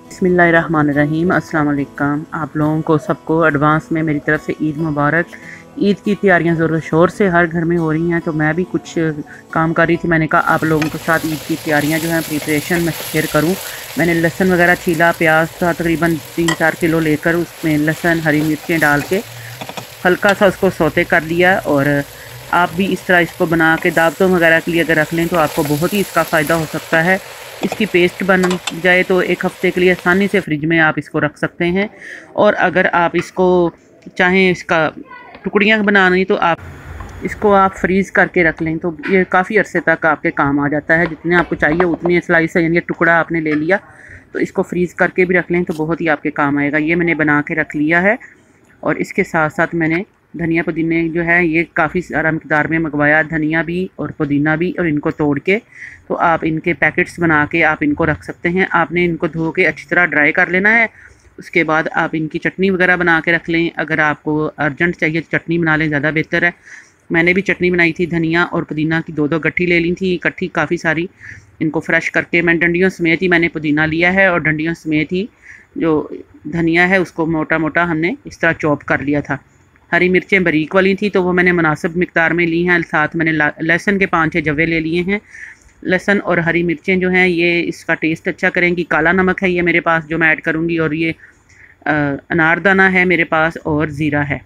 बिस्मिल्लाहिर्रहमानिर्रहीम। अस्सलाम वालेकुम। आप लोगों को सबको एडवांस में मेरी तरफ से ईद मुबारक। ईद की तैयारियां ज़ोर शोर से हर घर में हो रही हैं, तो मैं भी कुछ काम कर रही थी। मैंने कहा आप लोगों के साथ ईद की तैयारियां जो हैं प्रिपरेशन में शेयर करूं। मैंने लहसुन वगैरह छीला, प्याज था तकरीबन 3-4 किलो लेकर उसमें लहसुन हरी मिर्चें डाल के हल्का सा उसको सौते कर लिया। और आप भी इस तरह इसको बना के दावतों वगैरह के लिए अगर रख लें तो आपको बहुत ही इसका फ़ायदा हो सकता है। इसकी पेस्ट बन जाए तो 1 हफ़्ते के लिए आसानी से फ्रिज में आप इसको रख सकते हैं। और अगर आप इसको चाहें इसका टुकड़ियाँ बनानी तो आप इसको फ्रीज़ करके रख लें तो ये काफ़ी अरसे तक आपके काम आ जाता है। जितने आपको चाहिए उतनी स्लाइस है, यानी टुकड़ा आपने ले लिया तो इसको फ्रीज़ करके भी रख लें तो बहुत ही आपके काम आएगा। ये मैंने बना के रख लिया है। और इसके साथ साथ मैंने धनिया पुदीने जो है ये काफ़ी सारा मकदार में मंगवाया, धनिया भी और पुदीना भी, और इनको तोड़ के तो आप इनके पैकेट्स बना के आप इनको रख सकते हैं। आपने इनको धो के अच्छी तरह ड्राई कर लेना है। उसके बाद आप इनकी चटनी वगैरह बना के रख लें। अगर आपको अर्जेंट चाहिए तो चटनी बना लें, ज़्यादा बेहतर है। मैंने भी चटनी बनाई थी, धनिया और पुदीना की 2-2 गट्ठी ले ली थी इकट्ठी काफ़ी सारी। इनको फ्रेश करके मैं डंडियों समेत ही मैंने पुदीना लिया है और डंडियों समेत ही जो धनिया है उसको मोटा मोटा हमने इस तरह चॉप कर लिया था। हरी मिर्चें बारीक वाली थी तो वो मैंने मुनासिब मिकदार में ली हैं। साथ मैंने लहसुन के 5-6 जवे ले लिए हैं। लहसुन और हरी मिर्चें जो हैं ये इसका टेस्ट अच्छा करेंगी। काला नमक है ये मेरे पास जो मैं ऐड करूँगी, और ये अनारदाना है मेरे पास, और ज़ीरा है।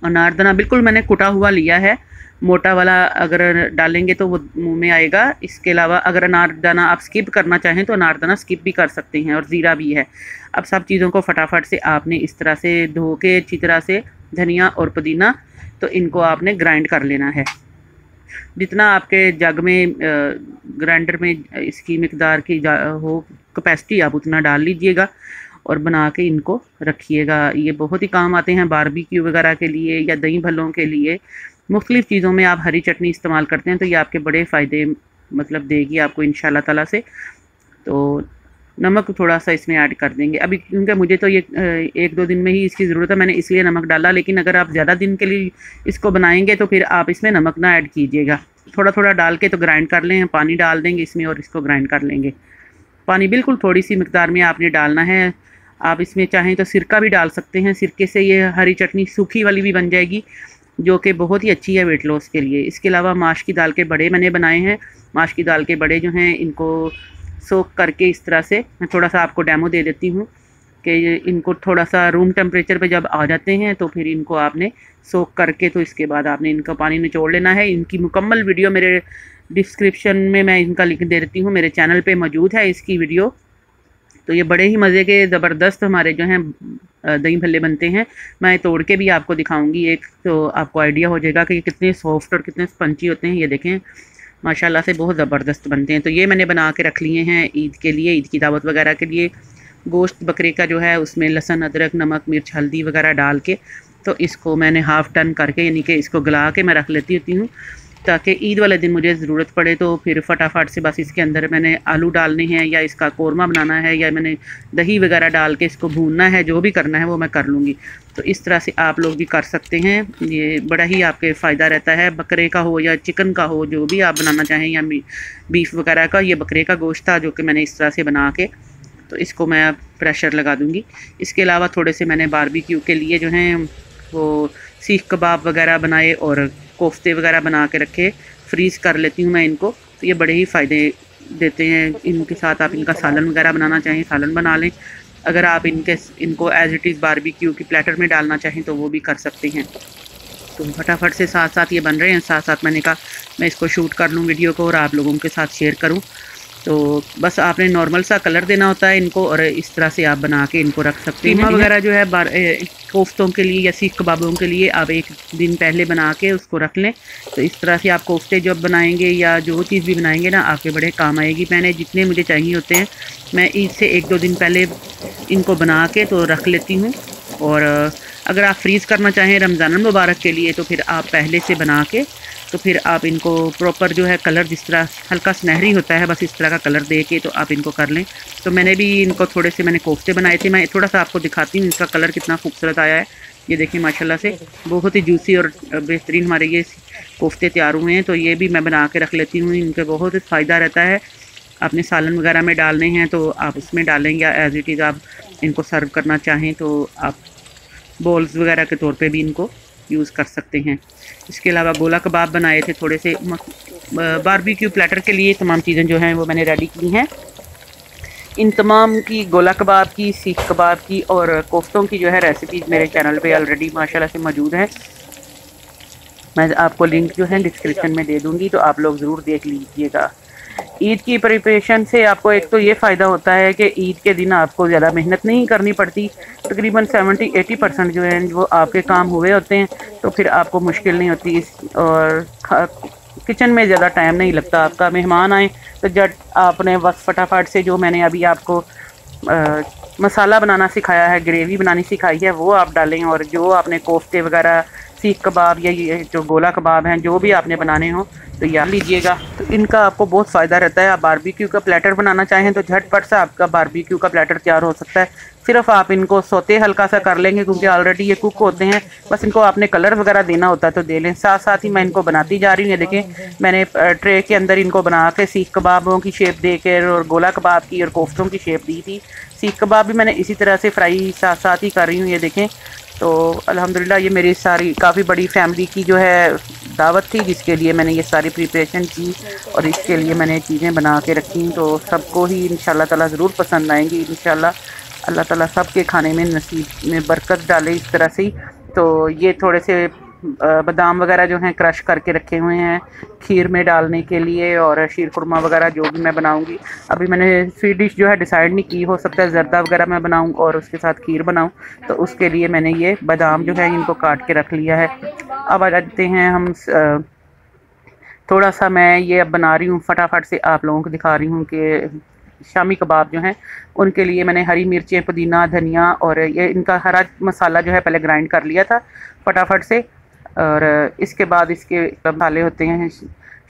अनारदाना बिल्कुल मैंने कुटा हुआ लिया है, मोटा वाला अगर डालेंगे तो वो मुंह में आएगा। इसके अलावा अगर अनारदाना आप स्किप करना चाहें तो अनारदाना स्किप भी कर सकते हैं, और ज़ीरा भी है। अब सब चीज़ों को फटाफट से आपने इस तरह से धो के अच्छी तरह से धनिया और पुदीना तो इनको आपने ग्राइंड कर लेना है। जितना आपके जग में ग्राइंडर में इसकी मिकदार की हो कैपेसिटी आप उतना डाल लीजिएगा और बना के इनको रखिएगा। ये बहुत ही काम आते हैं बारबेक्यू वगैरह के लिए या दही भल्लों के लिए। मुख्तलिफ़ चीज़ों में आप हरी चटनी इस्तेमाल करते हैं तो ये आपके बड़े फ़ायदे देगी आपको इंशाल्लाह ताला से। तो नमक थोड़ा सा इसमें ऐड कर देंगे अभी, क्योंकि मुझे तो ये 1-2 दिन में ही इसकी ज़रूरत है, मैंने इसलिए नमक डाला। लेकिन अगर आप ज़्यादा दिन के लिए इसको बनाएंगे तो फिर आप इसमें नमक ना ऐड कीजिएगा। थोड़ा थोड़ा डाल के तो ग्राइंड कर लें। पानी डाल देंगे इसमें और इसको ग्राइंड कर लेंगे। पानी बिल्कुल थोड़ी सी मिकदार में आपने डालना है। आप इसमें चाहें तो सिरका भी डाल सकते हैं। सिरके से ये हरी चटनी सूखी वाली भी बन जाएगी जो कि बहुत ही अच्छी है वेट लॉस के लिए। इसके अलावा माश की दाल के बड़े मैंने बनाए हैं। माश की दाल के बड़े जो हैं इनको सोक करके इस तरह से मैं थोड़ा सा आपको डेमो दे देती हूँ कि इनको थोड़ा सा रूम टेम्परेचर पे जब आ जाते हैं तो फिर इनको आपने सोक करके तो इसके बाद आपने इनका पानी निचोड़ लेना है। इनकी मुकम्मल वीडियो मेरे डिस्क्रिप्शन में मैं इनका लिंक दे देती हूँ, मेरे चैनल पे मौजूद है इसकी वीडियो। तो ये बड़े ही मज़े के ज़बरदस्त हमारे जो हैं दही भल्ले बनते हैं। मैं तोड़ के भी आपको दिखाऊंगी एक, तो आपको आइडिया हो जाएगा कि ये कितने सॉफ्ट और कितने स्पंची होते हैं। ये देखें माशाल्लाह से बहुत ज़बरदस्त बनते हैं। तो ये मैंने बना के रख लिए हैं ईद के लिए, ईद की दावत वगैरह के लिए। गोश्त बकरे का जो है उसमें लहसुन अदरक नमक मिर्च हल्दी वगैरह डाल के तो इसको मैंने हाफ़ टन करके यानी कि इसको गला के मैं रख लेती होती हूँ, ताकि ईद वाले दिन मुझे ज़रूरत पड़े तो फिर फटाफट से बस इसके अंदर मैंने आलू डालने हैं या इसका कोरमा बनाना है या मैंने दही वगैरह डाल के इसको भूनना है, जो भी करना है वो मैं कर लूँगी। तो इस तरह से आप लोग भी कर सकते हैं। ये बड़ा ही आपके फ़ायदा रहता है, बकरे का हो या चिकन का हो, जो भी आप बनाना चाहें, या बीफ वगैरह का। ये बकरे का गोश्त था जो कि मैंने इस तरह से बना के तो इसको मैं प्रेशर लगा दूँगी। इसके अलावा थोड़े से मैंने बारबेक्यू के लिए जो हैं वो सीख कबाब वगैरह बनाए और कोफ्ते वगैरह बना के रखे, फ्रीज़ कर लेती हूँ मैं इनको। तो ये बड़े ही फ़ायदे देते हैं। इनके साथ आप इनका सालन वगैरह बनाना चाहें सालन बना लें। अगर आप इनको एज़ इट इज़ बारबेक्यू की प्लेटर में डालना चाहें तो वो भी कर सकते हैं। तो फटाफट से साथ साथ ये बन रहे हैं, साथ साथ मैंने कहा मैं इसको शूट कर लूँ वीडियो को और आप लोगों के साथ शेयर करूँ। तो बस आपने नॉर्मल सा कलर देना होता है इनको और इस तरह से आप बना के इनको रख सकते हैं। कीमा वगैरह जो है कोफ्तों के लिए या सीख कबाबों के लिए आप 1 दिन पहले बना के उसको रख लें। तो इस तरह से आप कोफ्ते जब बनाएंगे या जो चीज़ भी बनाएंगे ना आपके बड़े काम आएगी। मैंने जितने मुझे चाहिए होते हैं मैं ईद से 1-2 दिन पहले इनको बना के तो रख लेती हूँ। और अगर आप फ्रीज़ करना चाहें रमज़ान मुबारक के लिए तो फिर आप पहले से बना के तो फिर आप इनको प्रॉपर जो है कलर जिस तरह हल्का सुनहरी होता है बस इस तरह का कलर दे के तो आप इनको कर लें। तो मैंने भी इनको थोड़े से मैंने कोफ्ते बनाए थे। मैं थोड़ा सा आपको दिखाती हूँ इसका कलर कितना खूबसूरत आया है। ये देखिए माशाल्लाह से बहुत ही जूसी और बेहतरीन हमारे ये कोफ्ते तैयार हुए हैं। तो ये भी मैं बना के रख लेती हूँ, इनका बहुत फ़ायदा रहता है। आपने सालन वगैरह में डालने हैं तो आप उसमें डालें, या एज़ इट इज़ आप इनको सर्व करना चाहें तो आप बॉल्स वगैरह के तौर पे भी इनको यूज़ कर सकते हैं। इसके अलावा गोला कबाब बनाए थे थोड़े से। बारबेक्यू प्लेटर के लिए तमाम चीज़ें जो हैं वो मैंने रेडी की हैं। इन तमाम की, गोला कबाब की, सीख कबाब की और कोफ्तों की जो है रेसिपीज़ मेरे चैनल पे ऑलरेडी माशाल्लाह से मौजूद हैं। मैं आपको लिंक जो है डिस्क्रिप्शन में दे दूँगी, तो आप लोग ज़रूर देख लीजिएगा। ईद की प्रिपरेशन से आपको एक तो ये फ़ायदा होता है कि ईद के दिन आपको ज़्यादा मेहनत नहीं करनी पड़ती। तकरीबन 70-80% जो है वो आपके काम हुए होते हैं, तो फिर आपको मुश्किल नहीं होती और किचन में ज़्यादा टाइम नहीं लगता। आपका मेहमान आए तो जब आपने बस फटाफट से, जो मैंने अभी आपको मसाला बनाना सिखाया है, ग्रेवी बनानी सिखाई है, वो आप डालें। और जो आपने कोफ्ते वगैरह, सीख कबाब या ये जो गोला कबाब हैं, जो भी आपने बनाने हो तो याद लीजिएगा। तो इनका आपको बहुत फ़ायदा रहता है। आप बारबेक्यू का प्लेटर बनाना चाहें तो झटपट से आपका बारबेक्यू का प्लेटर तैयार हो सकता है। सिर्फ आप इनको सौते हल्का सा कर लेंगे, क्योंकि ऑलरेडी ये कुक होते हैं। बस इनको आपने कलर वगैरह देना होता है तो दे लें। साथ साथ ही मैं इनको बनाती जा रही हूँ। देखें, मैंने ट्रे के अंदर इनको बना के सीख कबाबों की शेप दे कर और गोला कबाब की और कोफ्तों की शेप दी थी। सीख कबाब भी मैंने इसी तरह से फ्राई साथ साथ ही कर रही हूँ। ये देखें, तो अल्हम्दुलिल्लाह ये मेरी सारी काफ़ी बड़ी फैमिली की जो है दावत थी, जिसके लिए मैंने ये सारी प्रिपरेशन की और इसके लिए मैंने चीज़ें बना के रखी। तो सबको ही इंशाल्लाह ताला ज़रूर पसंद आएंगी इंशाल्लाह। अल्लाह ताला सबके खाने में नसीब में बरकत डाले इस तरह से। तो ये थोड़े से बादाम वगैरह जो हैं क्रश करके रखे हुए हैं खीर में डालने के लिए, और शीर खुरमा वगैरह जो भी मैं बनाऊंगी। अभी मैंने स्वीट डिश जो है डिसाइड नहीं की, हो सकता है ज़र्दा वगैरह मैं बनाऊं और उसके साथ खीर बनाऊं। तो उसके लिए मैंने ये बादाम जो है इनको काट के रख लिया है। अब आ जाते हैं हम, थोड़ा सा मैं ये अब बना रही हूँ, फटाफट से आप लोगों को दिखा रही हूँ कि शामी कबाब जो हैं उनके लिए मैंने हरी मिर्चें, पुदीना, धनिया और ये इनका हरा मसाला जो है पहले ग्राइंड कर लिया था फटाफट से। और इसके बाद इसके मसाले होते हैं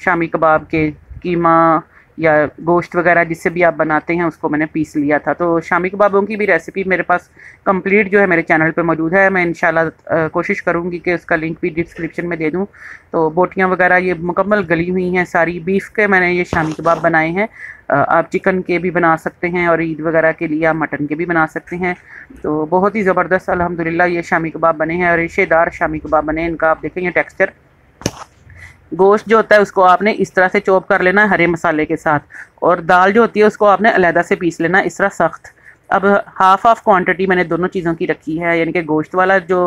शामी कबाब के, कीमा या गोश्त वगैरह जिससे भी आप बनाते हैं उसको मैंने पीस लिया था। तो शामी कबाबों की भी रेसिपी मेरे पास कंप्लीट जो है मेरे चैनल पे मौजूद है। मैं इंशाल्लाह कोशिश करूँगी कि उसका लिंक भी डिस्क्रिप्शन में दे दूँ। तो बोटियाँ वगैरह ये मुकम्मल गली हुई हैं सारी। बीफ के मैंने ये शामी कबाब बनाए हैं। आप चिकन के भी बना सकते हैं और ईद वगैरह के लिए आप मटन के भी बना सकते हैं। तो बहुत ही ज़बरदस्त अल्हम्दुलिल्लाह ये शामी कबाब बने हैं और रेशेदार शामी कबाब बने हैं। इनका आप देखेंगे टेक्सचर, गोश्त जो होता है उसको आपने इस तरह से चॉप कर लेना है हरे मसाले के साथ, और दाल जो होती है उसको आपने अलहदा से पीस लेना इस तरह सख्त। अब हाफ क्वांटिटी मैंने दोनों चीज़ों की रखी है, यानी कि गोश्त वाला जो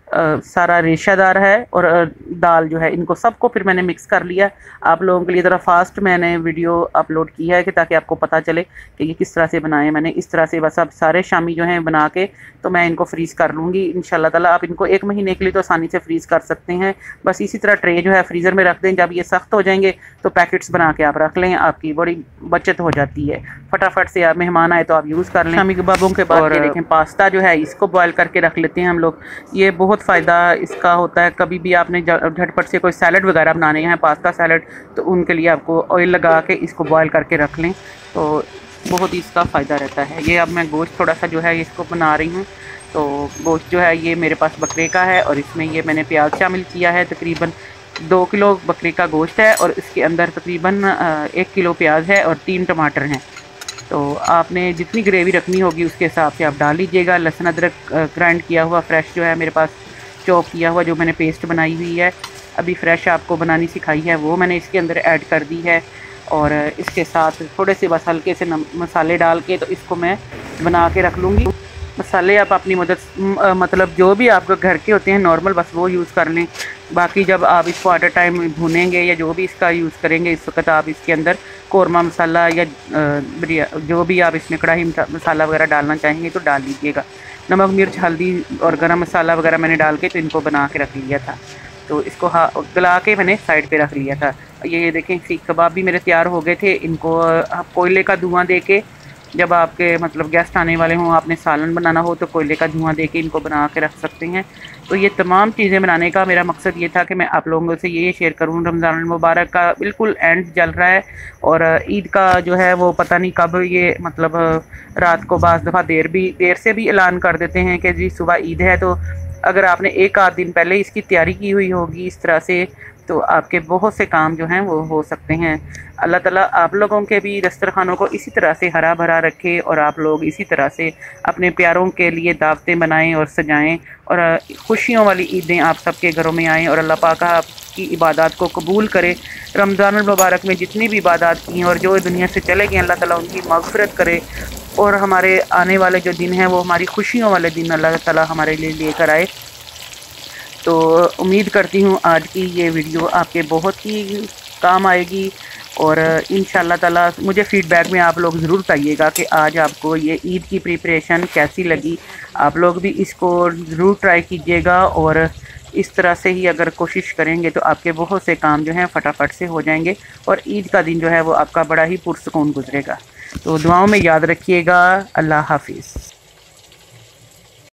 सारा रेशादार है और दाल जो है, इनको सबको फिर मैंने मिक्स कर लिया। आप लोगों के लिए ज़रा फास्ट मैंने वीडियो अपलोड की है कि ताकि आपको पता चले कि ये किस तरह से बनाए मैंने। इस तरह से बस अब सारे शामी जो हैं बना के तो मैं इनको फ्रीज़ कर लूँगी इंशाल्लाह ताला। आप इनको 1 महीने के लिए तो आसानी से फ्रीज़ कर सकते हैं। बस इसी तरह ट्रे जो है फ्रीज़र में रख दें। जब ये सख्त हो जाएंगे तो पैकेट्स बना के आप रख लें, आपकी बड़ी बचत हो जाती है। फटाफट से आप मेहमान आए तो आप यूज़ कर लें। शामी कबाबों के बाद ये देखें, पास्ता जो है इसको बॉयल करके रख लेते हैं हम लोग। ये बहुत फ़ायदा इसका होता है। कभी भी आपने झटपट से कोई सैलड वगैरह बनाने हैं, पास्ता सैलड, तो उनके लिए आपको ऑयल लगा के इसको बॉयल करके रख लें तो बहुत ही इसका फ़ायदा रहता है। ये अब मैं गोश्त थोड़ा सा जो है इसको बना रही हूँ। तो गोश्त जो है ये मेरे पास बकरे का है और इसमें ये मैंने प्याज शामिल किया है। तकरीबन 2 किलो बकरे का गोश्त है और इसके अंदर तकरीबन 1 किलो प्याज है और 3 टमाटर हैं। तो आपने जितनी ग्रेवी रखनी होगी उसके हिसाब से आप डाल लीजिएगा। लहसुन अदरक ग्राइंड किया हुआ फ्रेश जो है मेरे पास, चॉप किया हुआ जो मैंने पेस्ट बनाई हुई है, अभी फ्रेश आपको बनानी सिखाई है, वो मैंने इसके अंदर ऐड कर दी है। और इसके साथ थोड़े से बस हल्के से मसाले डाल के तो इसको मैं बना के रख लूँगी। मसाले आप अपनी मदद मतलब जो भी आपके घर के होते हैं नॉर्मल, बस वो यूज़ कर लें। बाकी जब आप इसको एट अ टाइम भूनेंगे या जो भी इसका यूज़ करेंगे, इस वक्त आप इसके अंदर कौरमा मसाला या जो भी आप इसमें कढ़ाई मसाला वगैरह डालना चाहेंगे तो डाल लीजिएगा। नमक, मिर्च, हल्दी और गरम मसाला वगैरह मैंने डाल के तो इनको बना के रख लिया था। तो इसको गला के मैंने साइड पे रख लिया था। ये देखें, सीख कबाब भी मेरे तैयार हो गए थे। इनको कोयले का धुआं दे के, जब आपके मतलब गेस्ट आने वाले हों, आपने सालन बनाना हो तो कोयले का धुआं दे के इनको बना के रख सकते हैं। तो ये तमाम चीज़ें बनाने का मेरा मकसद ये था कि मैं आप लोगों से ये शेयर करूँ। रमज़ान मुबारक का बिल्कुल एंड चल रहा है और ईद का जो है वो पता नहीं कब, ये मतलब रात को बाज़ दफ़ा देर से भी ऐलान कर देते हैं कि जी सुबह ईद है। तो अगर आपने 1 आध दिन पहले इसकी तैयारी की हुई होगी इस तरह से तो आपके बहुत से काम जो हैं वो हो सकते हैं। अल्लाह ताला आप लोगों के भी दस्तरखानों को इसी तरह से हरा भरा रखे और आप लोग इसी तरह से अपने प्यारों के लिए दावतें बनाएं और सजाएं और खुशियों वाली ईदें आप सबके घरों में आएँ और अल्लाह पाक आपकी इबादत को कबूल करे। रमज़ानुल मुबारक में जितनी भी इबादत की हैं और जो दुनिया से चले गए अल्लाह ताला उनकी मग़फ़िरत करे और हमारे आने वाले जो दिन हैं वो हमारी खुशियों वाले दिन अल्लाह ताला हमारे लिए लेकर आए। तो उम्मीद करती हूँ आज की ये वीडियो आपके बहुत ही काम आएगी और इंशाअल्लाह ताला मुझे फ़ीडबैक में आप लोग ज़रूर बताइएगा कि आज आपको ये ईद की प्रिपरेशन कैसी लगी। आप लोग भी इसको ज़रूर ट्राई कीजिएगा और इस तरह से ही अगर कोशिश करेंगे तो आपके बहुत से काम जो हैं फटाफट से हो जाएंगे और ईद का दिन जो है वो आपका बड़ा ही पुरसुकून गुजरेगा। तो दुआओं में याद रखिएगा। अल्लाह हाफिज़।